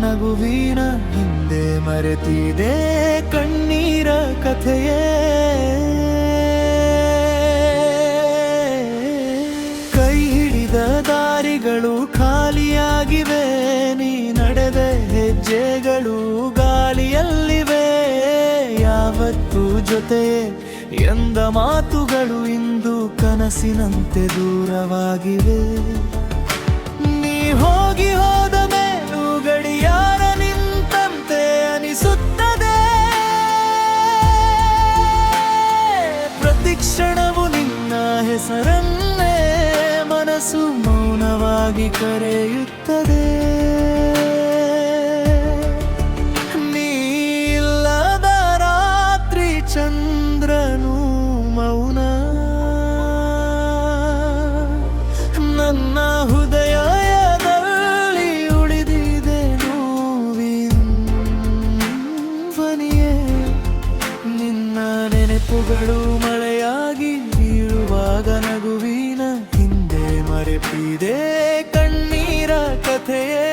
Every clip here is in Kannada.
ನಗುವಿನ ಹಿಂದೆ ಮರೆತಿದೆ ಕಣ್ಣೀರ ಕಥೆಯೇ. ಕೈ ಹಿಡಿದ ದಾರಿಗಳು ಖಾಲಿಯಾಗಿವೆ, ನೀ ನಡೆದ ಹೆಜ್ಜೆಗಳು ಗಾಳಿಯಲ್ಲಿವೆ. ಯಾವತ್ತೂ ಜೊತೆಯೇ ಎಂದ ಮಾತುಗಳು ಇಂದು ಕನಸಿನಂತೆ ದೂರವಾಗಿವೆ. ನೀ ಹೋಗಿ ಹೋದ ಮೇಲೂ ಗಡಿಯಾರ ನಿಂತಂತೆ ಅನಿಸುತ್ತದೆ. ಪ್ರತಿಕ್ಷಣವು ನಿನ್ನ ಹೆಸರನ್ನೇ ಮನಸ್ಸು ಮೌನವಾಗಿ ಕರೆಯುತ್ತದೆ. ನೀಲ್ಲದ ರಾತ್ರಿ ಚಂದ್ರನು ಮೌನ, ನನ್ನ ಹೃದಯದಲ್ಲಿ ಉಳಿದಿದೆ ನೋವಿನ ಧ್ವನಿಯೇ. ನಿನ್ನ ನೆನಪುಗಳು ಮಳೆಯಾಗಿ ಬೀಳುವಾಗ ನಗುವಿನ ಹಿಂದೆ ಮರೆತಿದೆ ಕಣ್ಣೀರ ಕಥೆಯೇ.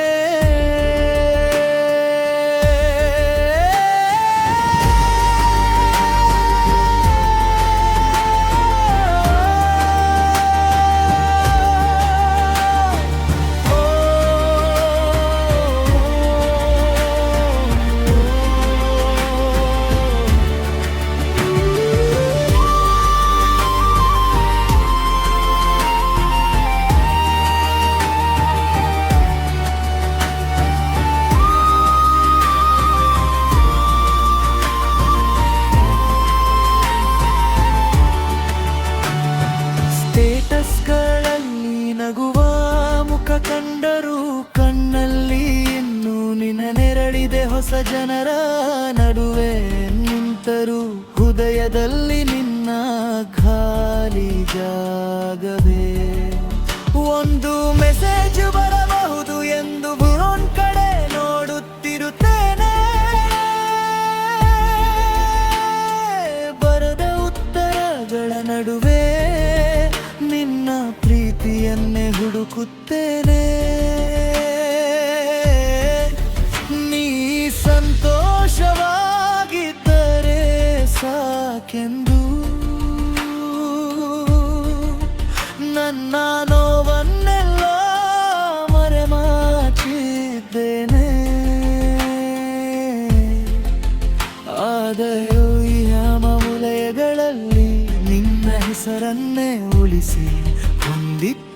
ಸ್ಟೇಟಸ್ಗಳಲ್ಲಿ ನಗುವ ಮುಖ ಕಂಡರೂ ಕಣ್ಣಲ್ಲಿ ಇನ್ನು ನಿನ್ನ ನೆರಳಿದೆ. ಹೊಸ ಜನರ ನಡುವೆ ನಿಂತರೂ ಹೃದಯದಲ್ಲಿ ನಿನ್ನ ಖಾಲಿ ಜಾಗವೇ. ಒಂದು ಮೆಸೇಜ್ ಬರಬಹುದು ಎಂದು ಫೋನ್ ಕಡೆ ನೋಡುತ್ತಿರುತ್ತೇನೆ. ಬರದ ಉತ್ತರಗಳ ನಡುವೆ ನಿನ್ನ ಪ್ರೀತಿಯನ್ನೇ ಹುಡುಕುತ್ತೇನೆ. ನೀ ಸಂತೋಷವಾಗಿದ್ದರೆ ಸಾಕೆಂದು ನನ್ನ ನೋವನ್ನೆಲ್ಲ ಮರೆಮಾಚಿದ್ದೇನೆ. ಆದರೂ ಈ ಮೂಲೆಗಳಲ್ಲಿ ನಿನ್ನ ಹೆಸರನ್ನೇ ಉಳಿಸಿ ಹೊಂದಿದ್ದೆ.